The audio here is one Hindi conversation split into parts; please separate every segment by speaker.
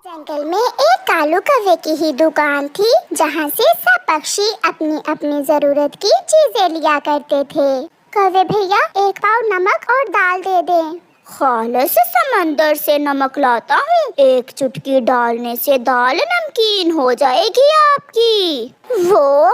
Speaker 1: जंगल में एक कालू कौवे की ही दुकान थी जहाँ से सब पक्षी अपनी अपनी जरूरत की चीजें लिया करते थे। कौवे भैया, एक पाव नमक और दाल दे दे।
Speaker 2: खालस समंदर से नमक लाता हूँ, एक चुटकी डालने से दाल नमकीन हो जाएगी आपकी। वो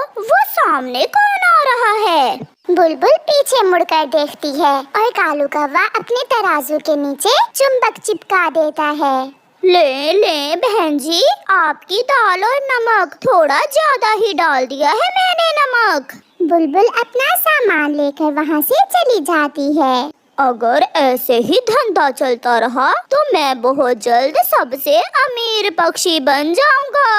Speaker 2: सामने कौन आ रहा है?
Speaker 1: बुलबुल पीछे मुड़कर देखती है और कालू कौवा अपने तराजू के नीचे चुंबक चिपका देता है।
Speaker 2: ले बहन जी, आपकी दाल और नमक थोड़ा ज्यादा ही डाल दिया है मैंने नमक।
Speaker 1: बुलबुल अपना सामान लेकर वहाँ से चली जाती है।
Speaker 2: अगर ऐसे ही धंधा चलता रहा तो मैं बहुत जल्द सबसे अमीर पक्षी बन जाऊंगा।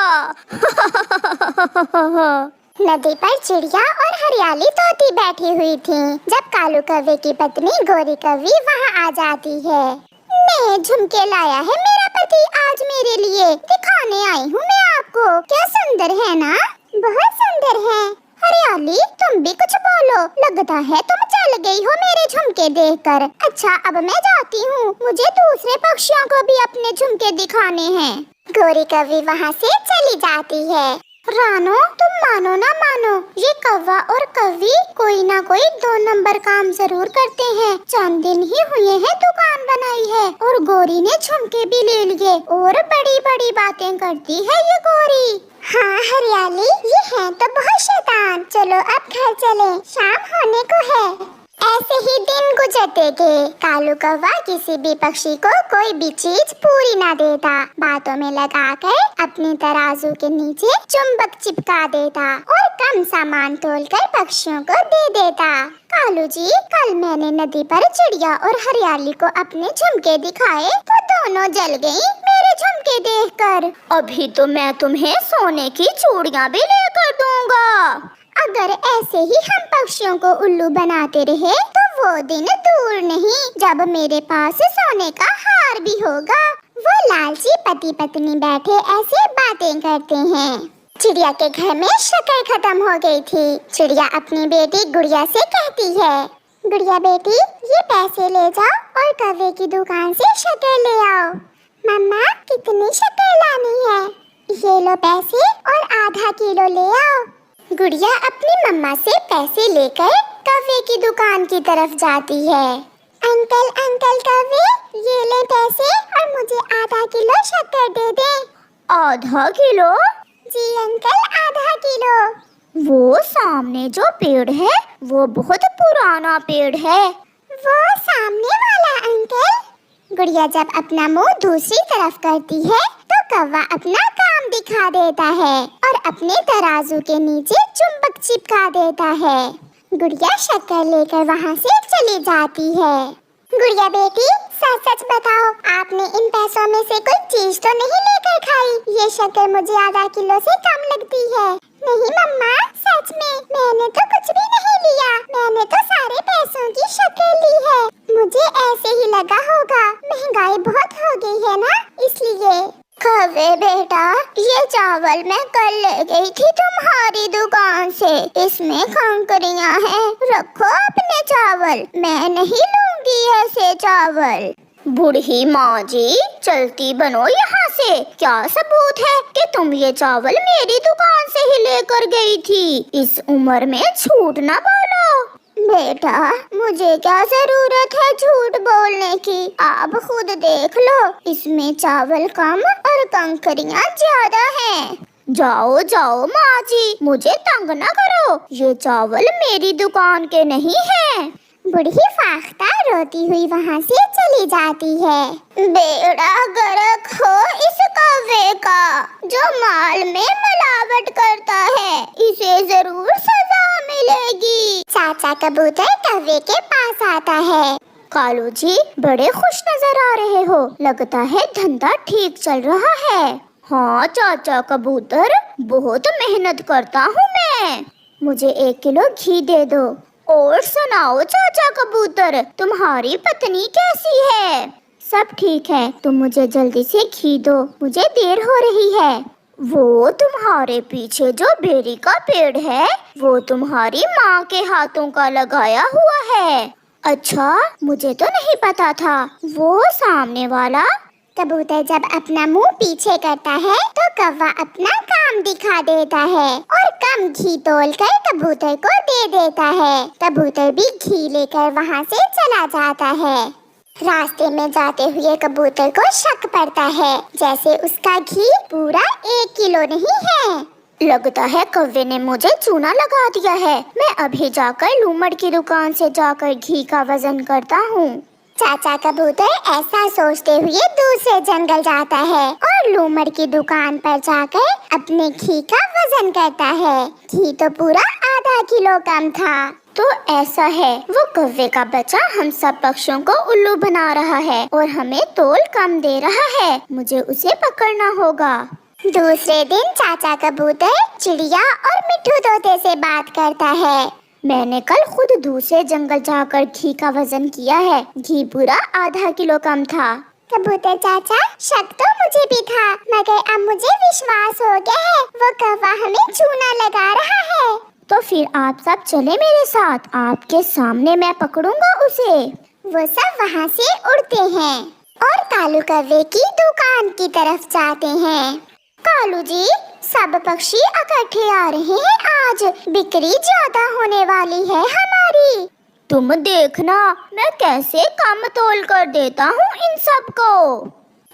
Speaker 1: नदी पर चिड़िया और हरियाली तोती बैठी हुई थी जब कालू कौवे की पत्नी गोरी कौवी वहाँ आ जाती है। मैं झुमके लाया है मेरा पति आज मेरे लिए, दिखाने आई हूँ मैं आपको। क्या सुंदर है ना? बहुत सुंदर है। हरियाली, तुम भी कुछ बोलो, लगता है तुम चल गई हो मेरे झुमके देखकर। अच्छा, अब मैं जाती हूँ, मुझे दूसरे पक्षियों को भी अपने झुमके दिखाने हैं। गोरी कौवी वहाँ से चली जाती है। रानो, तुम मानो ना मानो, ये कौवा और कौवी कोई ना कोई 2 नंबर काम जरूर करते हैं। चंद दिन ही हुए हैं दुकान बनाई है और गोरी ने झुमके भी ले लिए और बड़ी बड़ी बातें करती है ये गोरी। हाँ हरियाली, ये है तो बहुत शैतान। चलो अब घर चले, शाम होने को है। ऐसे ही दिन गुजरते गए। कालू कौवा किसी भी पक्षी को कोई भी चीज पूरी ना देता, बातों में लगाकर अपनी तराजू के नीचे चुंबक चिपका देता और कम सामान तोलकर पक्षियों को दे देता। कालू जी, कल मैंने नदी पर चिड़िया और हरियाली को अपने झुमके दिखाए तो दोनों जल गयी मेरे झुमके देखकर।
Speaker 2: अभी तो मैं तुम्हें सोने की चूड़ियाँ भी लेकर दूंगा।
Speaker 1: अगर ऐसे ही हम पक्षियों को उल्लू बनाते रहे तो वो दिन दूर नहीं जब मेरे पास सोने का हार भी होगा। वो लालची पति पत्नी बैठे ऐसे बातें करते हैं। चिड़िया के घर में शक्कर खत्म हो गई थी। चिड़िया अपनी बेटी गुड़िया से कहती है, गुड़िया बेटी, ये पैसे ले जाओ और कौवे की दुकान से शक्कर ले आओ। मम्मा, कितनी शक्कर लानी है? ये लो पैसे और आधा किलो ले आओ। गुड़िया अपनी मम्मा से पैसे लेकर कौवे की दुकान की तरफ जाती है। अंकल अंकल कौवे, ये ले पैसे और मुझे आधा किलो शक्कर दे दे।
Speaker 2: आधा किलो?
Speaker 1: जी अंकल, आधा किलो।
Speaker 2: वो सामने जो पेड़ है वो बहुत पुराना पेड़ है।
Speaker 1: वो सामने वाला अंकल? गुड़िया जब अपना मुंह दूसरी तरफ करती है तो कौवा अपना काम दिखा देता है और अपने तराजू के नीचे चुंबक चिपका देता है। गुड़िया शक्कर लेकर वहाँ से चली जाती है। गुड़िया बेटी, सच सच बताओ, आपने इन पैसों में से कोई चीज तो नहीं लेकर खाई? ये शक्कर मुझे आधा किलो से कम लगती है। नहीं मम्मा, सच में मैंने तो कुछ भी नहीं लिया, मैंने तो सारे पैसों की शक्कर ली है। मुझे ऐसे ही लगा होगा, महंगाई बहुत हो गई है ना, इसलिए। कौवे बेटा, ये चावल मैं कल ले गई थी तुम्हारी दुकान से, इसमें कंकरियां हैं, रखो अपने चावल, मैं नहीं लूंगी ऐसे चावल।
Speaker 2: बूढ़ी माँ जी, चलती बनो यहाँ से। क्या सबूत है कि तुम ये चावल मेरी दुकान से ही लेकर गई थी? इस उम्र में झूठ ना बोलो।
Speaker 1: बेटा, मुझे क्या जरूरत है झूठ बोलने की, आप खुद देख लो, इसमें चावल कम और कंकरियां ज्यादा हैं।
Speaker 2: जाओ जाओ माँ जी, मुझे तंग ना करो, ये चावल मेरी दुकान के नहीं हैं।
Speaker 1: बूढ़ी फाख्ता रोती हुई वहाँ से चली जाती है। बेड़ा गर्क हो इस कौवे का, जो माल में मिलावट करता है, इसे जरूर सजा मिलेगी। चाचा कबूतर कौवे के पास आता है।
Speaker 2: कालू जी, बड़े खुश नजर आ रहे हो, लगता है धंधा ठीक चल रहा है। हाँ चाचा कबूतर, बहुत मेहनत करता हूँ मैं। मुझे 1 किलो घी दे दो। और सुनाओ चाचा कबूतर, तुम्हारी पत्नी कैसी है? सब ठीक है, तुम मुझे जल्दी से घी दो, मुझे देर हो रही है। वो तुम्हारे पीछे जो बेरी का पेड़ है, वो तुम्हारी माँ के हाथों का लगाया हुआ है। अच्छा, मुझे तो नहीं पता था। वो सामने वाला?
Speaker 1: कबूतर जब अपना मुंह पीछे करता है तो कौवा अपना काम दिखा देता है और कम घी तोल कर कबूतर को दे देता है। कबूतर भी घी लेकर वहाँ से चला जाता है। रास्ते में जाते हुए कबूतर को शक पड़ता है जैसे उसका घी पूरा 1 किलो नहीं है।
Speaker 2: लगता है कौवे ने मुझे चूना लगा दिया है। मैं अभी जाकर लूमड़ की दुकान से जाकर घी का वजन करता हूँ।
Speaker 1: चाचा कबूतर ऐसा सोचते हुए दूसरे जंगल जाता है और लूमड़ की दुकान पर जाकर अपने घी का वजन करता है। घी तो पूरा आधा किलो कम था।
Speaker 2: तो ऐसा है, वो कौवे का बच्चा हम सब पक्षियों को उल्लू बना रहा है और हमें तोल कम दे रहा है। मुझे उसे पकड़ना होगा।
Speaker 1: दूसरे दिन चाचा कबूतर चिड़िया और मिट्ठू तोते से बात करता है।
Speaker 2: मैंने कल खुद दूसरे जंगल जाकर घी का वजन किया है। घी पूरा आधा किलो कम था।
Speaker 1: कबूतर चाचा, शक तो मुझे भी था, मगर अब मुझे विश्वास हो गया है वो कौवा हमें चूना लगा रहा है।
Speaker 2: तो फिर आप सब चले मेरे साथ, आपके सामने मैं पकड़ूंगा उसे।
Speaker 1: वो सब वहाँ से उड़ते हैं और कालू कौवे की दुकान की तरफ जाते हैं। कालू जी, सब पक्षी इकट्ठे आ रहे हैं, आज बिक्री ज्यादा होने वाली है हमारी।
Speaker 2: तुम देखना मैं कैसे कम तोल कर देता हूँ इन सबको।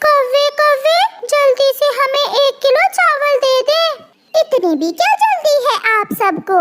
Speaker 1: कौवे कौवे, जल्दी से हमें 1 किलो चावल दे दे। इतनी भी क्या जल्दी है आप सबको?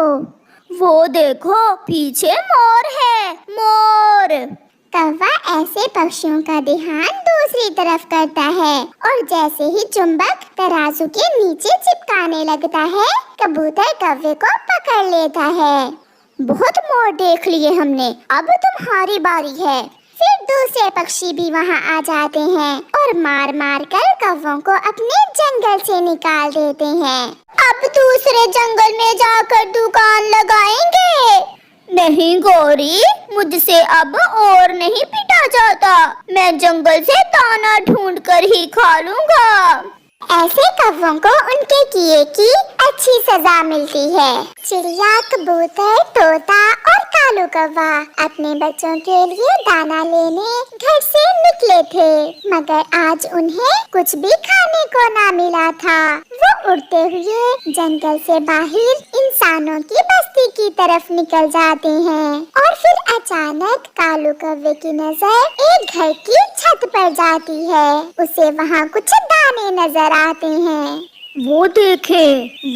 Speaker 2: वो देखो पीछे मोर है, मोर।
Speaker 1: कौवा ऐसे पक्षियों का ध्यान दूसरी तरफ करता है और जैसे ही चुंबक तराजू के नीचे चिपकाने लगता है, कबूतर कौवे को पकड़ लेता है।
Speaker 2: बहुत मोर देख लिए हमने, अब तुम्हारी बारी है।
Speaker 1: फिर दूसरे पक्षी भी वहाँ आ जाते हैं और मार मार कर कौवों को अपने जंगल से निकाल देते हैं।
Speaker 2: अब दूसरे जंगल में जाकर दुकान लगाएंगे। नहीं गौरी, मुझसे अब और नहीं पिटा जाता। मैं जंगल से दाना ढूंढ कर ही खा लूंगा।
Speaker 1: ऐसे कौवों को उनके किए की अच्छी सजा मिलती है। चिड़िया, कबूतर, तोता और कालू कौवा अपने बच्चों के लिए दाना लेने घर से निकले थे, मगर आज उन्हें कुछ भी खाने को ना मिला था। वो उड़ते हुए जंगल से बाहर इंसानों की बस्ती की तरफ निकल जाते हैं और फिर अचानक कालू कौवे की नजर एक घर की छत पर जाती है। उसे वहाँ कुछ दाने नजर आते हैं।
Speaker 2: वो देखे,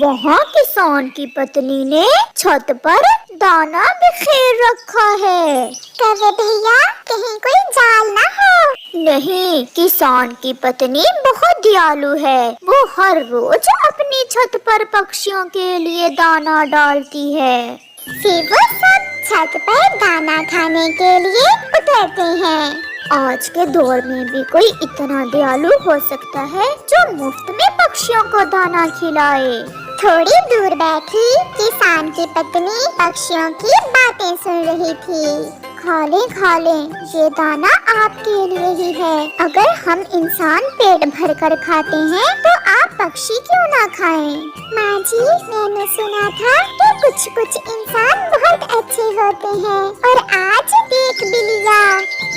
Speaker 2: वहाँ किसान की पत्नी ने छत पर दाना बिखेर रखा है।
Speaker 1: कौवे भैया, कहीं कोई जाल ना हो?
Speaker 2: नहीं, किसान की पत्नी बहुत दयालु है। वो हर रोज अपनी छत पर पक्षियों के लिए दाना डालती है।
Speaker 1: फिर वो सब छत पर दाना खाने के लिए उतरते हैं।
Speaker 2: आज के दौर में भी कोई इतना दयालु हो सकता है जो मुफ्त में पक्षियों को दाना खिलाए।
Speaker 1: थोड़ी दूर बैठी किसान की पत्नी पक्षियों की बातें सुन रही थी।
Speaker 2: खा ले, ये दाना आपके लिए ही है। अगर हम इंसान पेट भर कर खाते हैं तो आप पक्षी क्यों ना खाएं?
Speaker 1: माँ जी, मैंने सुना था कि कुछ इंसान बहुत अच्छे होते हैं और आज देख भी लिया।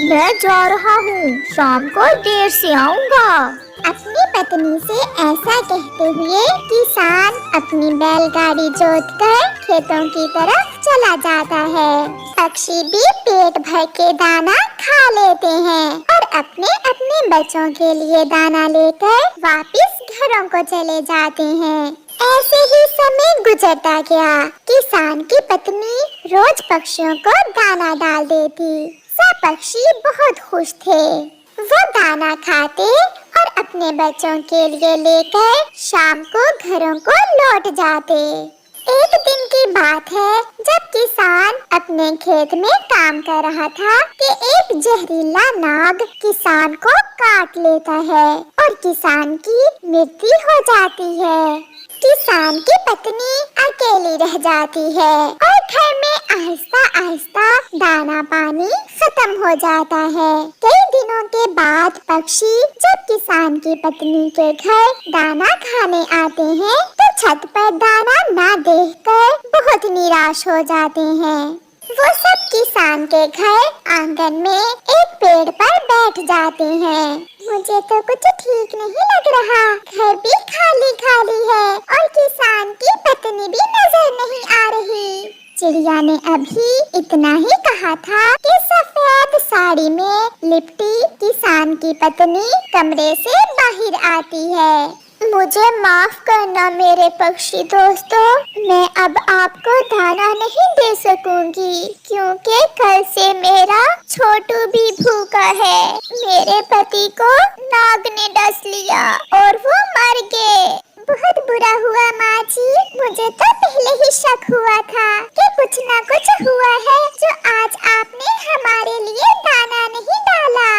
Speaker 2: मैं जा रहा हूँ, शाम को देर से आऊँगा।
Speaker 1: अपनी पत्नी से ऐसा कहते हुए किसान अपनी बैलगाड़ी जोतकर खेतों की तरफ चला जाता है। पक्षी भी पेट भर के दाना खा लेते हैं और अपने अपने बच्चों के लिए दाना लेकर वापस घरों को चले जाते हैं। ऐसे ही समय गुजरता गया। किसान की पत्नी रोज पक्षियों को दाना डाल देती। सब पक्षी बहुत खुश थे। वो दाना खाते और अपने बच्चों के लिए लेकर शाम को घरों को लौट जाते। एक दिन की बात है जब किसान अपने खेत में काम कर रहा था कि एक जहरीला नाग किसान को काट लेता है और किसान की मृत्यु हो जाती है। किसान की पत्नी अकेली रह जाती है और घर में आहिस्ता आहिस्ता दाना पानी खत्म हो जाता है। कई दिनों के बाद पक्षी जब किसान की पत्नी के घर दाना खाने आते हैं तो छत पर दाना ना देखकर बहुत निराश हो जाते हैं। वो सब किसान के घर आंगन में एक पेड़ पर बैठ जाते हैं। मुझे तो कुछ ठीक नहीं लग रहा, घर भी खाली खाली है और किसान की पत्नी भी नजर नहीं आ रही। चिड़िया ने अभी इतना ही कहा था कि सफेद साड़ी में लिपटी किसान की पत्नी कमरे से बाहर आती है। मुझे माफ करना मेरे पक्षी दोस्तों, मैं अब आपको दाना नहीं दे सकूंगी क्योंकि कल से मेरा छोटू भी भूखा है। मेरे पति को नाग ने डस लिया और वो मर गए। बहुत बुरा हुआ माँ जी, मुझे तो पहले ही शक हुआ था कि कुछ ना कुछ हुआ है जो आज आपने हमारे लिए दाना नहीं डाला।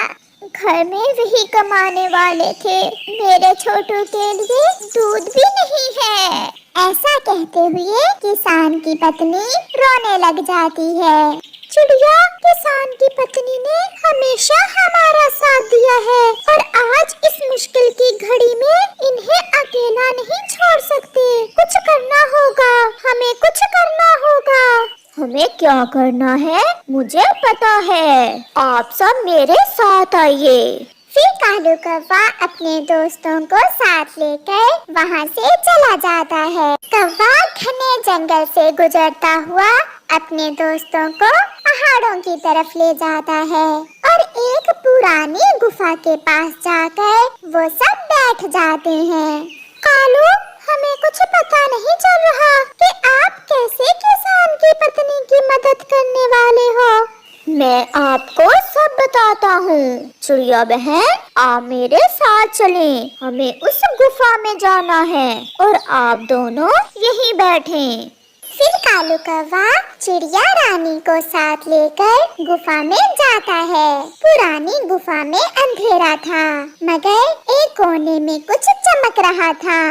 Speaker 1: घर में वही कमाने वाले थे, मेरे छोटू के लिए दूध भी नहीं है। ऐसा कहते हुए किसान की पत्नी रोने लग जाती है। चिड़िया, किसान की पत्नी ने हमेशा हमारा साथ दिया है और आज इस मुश्किल की घड़ी में इन्हें अकेला नहीं छोड़ सकते। कुछ करना होगा, हमें कुछ करना होगा।
Speaker 2: हमें क्या करना है मुझे पता है, आप सब मेरे साथ आइए।
Speaker 1: फिर कालू कौवा अपने दोस्तों को साथ लेकर वहाँ से चला जाता है। कौवा घने जंगल से गुजरता हुआ अपने दोस्तों को पहाड़ों की तरफ ले जाता है और एक पुरानी गुफा के पास जाकर वो सब बैठ जाते हैं। कालू, हमें कुछ पता नहीं चल रहा कि आप कैसे किसान की पत्नी की मदद करने वाले हो।
Speaker 2: मैं आपको सब बताता हूँ। चिड़िया बहन, आप मेरे साथ चलें, हमें उस गुफा में जाना है और आप दोनों यहीं बैठें।
Speaker 1: फिर कालू कौवा चिड़िया रानी को साथ लेकर गुफा में जाता है। पुरानी गुफा में अंधेरा था मगर एक कोने में कुछ चमक रहा था।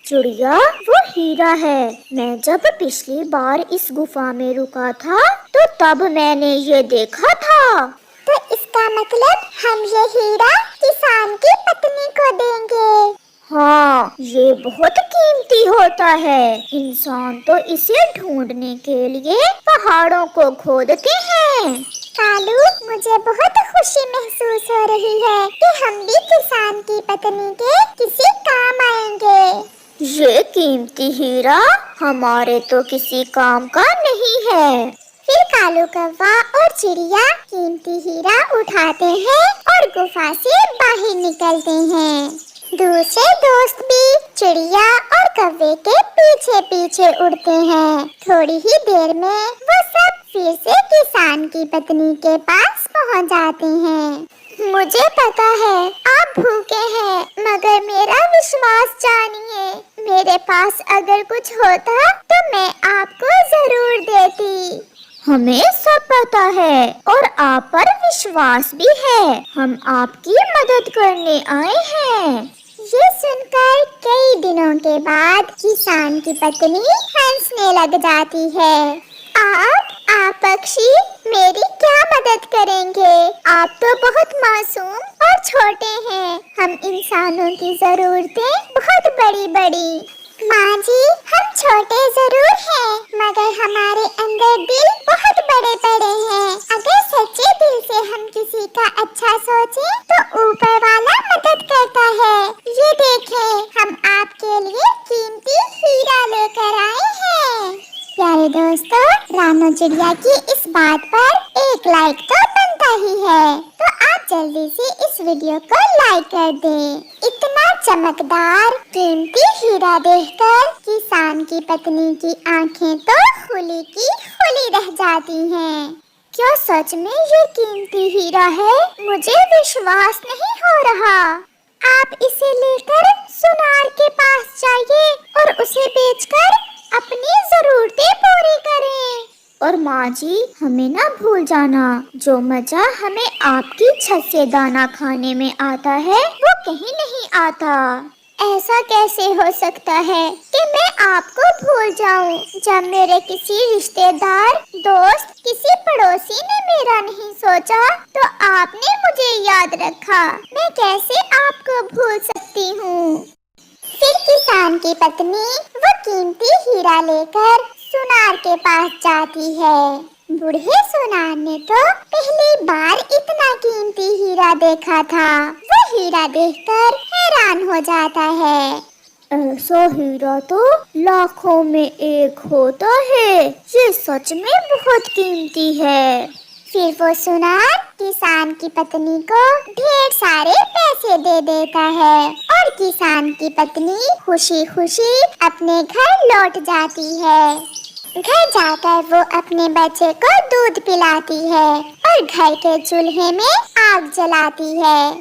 Speaker 2: चिड़िया, वो हीरा है। मैं जब पिछली बार इस गुफा में रुका था तो तब मैंने ये देखा था।
Speaker 1: तो इसका मतलब हम ये हीरा किसान की पत्नी को देंगे।
Speaker 2: हाँ, ये बहुत कीमती होता है। इंसान तो इसे ढूंढने के लिए पहाड़ों को खोदते हैं।
Speaker 1: कालू, मुझे बहुत खुशी महसूस हो रही है कि हम भी किसान की पत्नी के किसी काम आएंगे।
Speaker 2: ये कीमती हीरा हमारे तो किसी काम का नहीं है।
Speaker 1: फिर कालू कौवा और चिड़िया कीमती हीरा उठाते हैं और गुफा से बाहर निकलते हैं। दूसरे दोस्त भी चिड़िया और कौवे के पीछे पीछे उड़ते हैं। थोड़ी ही देर में वो सब फिर से किसान की पत्नी के पास पहुंच जाते हैं। मुझे पता है आप भूखे हैं मगर मेरा विश्वास जानिए, मेरे पास अगर कुछ होता तो मैं आपको जरूर देती।
Speaker 2: हमें सब पता है और आप पर विश्वास भी है। हम आपकी मदद करने आए हैं।
Speaker 1: ये सुनकर कई दिनों के बाद किसान की पत्नी हंसने लग जाती है। आप पक्षी मेरी क्या मदद करेंगे? आप तो बहुत मासूम और छोटे हैं। हम इंसानों की जरूरतें बहुत बड़ी बड़ी। माँ जी, हम छोटे जरूर हैं मगर हमारे अंदर दिल बहुत बड़े बड़े हैं। अगर सच्चे दिल से हम किसी का अच्छा सोचें तो ऊपर वाला मदद करता है। ये देखें, हम आपके लिए कीमती हीरा लेकर आए हैं। प्यारे दोस्तों, रानो चिड़िया की इस बात पर एक लाइक तो बनता ही है, तो आप जल्दी से इस वीडियो को लाइक कर दें। इतना चमकदार कीमती हीरा देखकर किसान की पत्नी की आंखें तो खुली की खुली रह जाती हैं। क्या सच में ये कीमती हीरा है? मुझे विश्वास नहीं हो रहा। आप इसे लेकर सुनार के पास जाइए और उसे बेचकर अपनी जरूरतें पूरी करें।
Speaker 2: और माँ जी, हमें ना भूल जाना, जो मजा हमें आपकी छत से दाना खाने में आता है वो कहीं नहीं आता।
Speaker 1: ऐसा कैसे हो सकता है कि मैं आपको भूल जाऊं, जब मेरे किसी रिश्तेदार, दोस्त, किसी पड़ोसी ने मेरा नहीं सोचा तो आपने मुझे याद रखा। मैं कैसे आपको भूल सकती हूँ। फिर किसान की पत्नी वो कीमती हीरा लेकर सुनार के पास जाती है। बूढ़े सोनार ने तो पहली बार इतना कीमती हीरा देखा था। वो हीरा देखकर हैरान हो जाता है।
Speaker 2: ऐसा हीरा तो लाखों में एक होता है, ये सच में बहुत कीमती है।
Speaker 1: फिर वो सोनार किसान की पत्नी को ढेर सारे पैसे दे देता है और किसान की पत्नी खुशी खुशी अपने घर लौट जाती है। घर जाकर वो अपने बच्चे को दूध पिलाती है और घर के चूल्हे में आग जलाती है।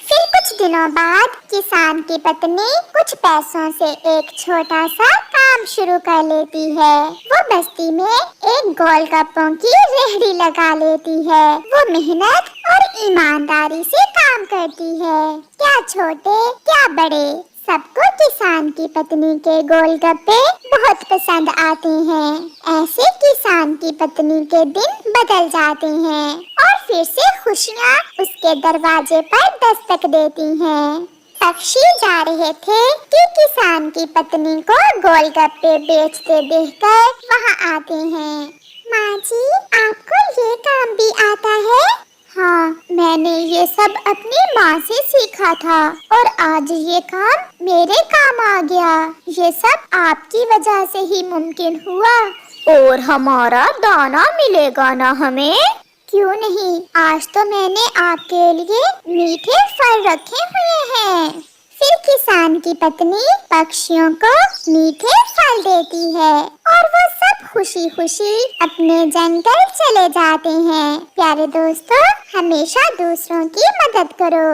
Speaker 1: फिर कुछ दिनों बाद किसान की पत्नी कुछ पैसों से एक छोटा सा काम शुरू कर लेती है। वो बस्ती में एक गोलगप्पों की रेहड़ी लगा लेती है। वो मेहनत और ईमानदारी से काम करती है। क्या छोटे क्या बड़े, सबको किसान की पत्नी के गोलगप्पे बहुत पसंद आते हैं। ऐसे किसान की पत्नी के दिन बदल जाते हैं और फिर से खुशियाँ उसके दरवाजे पर दस्तक देती हैं। पक्षी जा रहे थे कि किसान की पत्नी को गोलगप्पे बेचते देखकर वहाँ आते हैं। माँ जी, आपको ये काम भी आता है? हाँ, मैंने ये सब अपनी माँ से सीखा था और आज ये काम मेरे काम आ गया। ये सब आपकी वजह से ही मुमकिन हुआ।
Speaker 2: और हमारा दाना मिलेगा ना हमें?
Speaker 1: क्यों नहीं, आज तो मैंने आपके लिए मीठे फल रखे हुए हैं। फिर किसान की पत्नी पक्षियों को मीठे फल देती है और वो सब खुशी खुशी अपने जंगल चले जाते हैं। प्यारे दोस्तों, हमेशा दूसरों की मदद करो।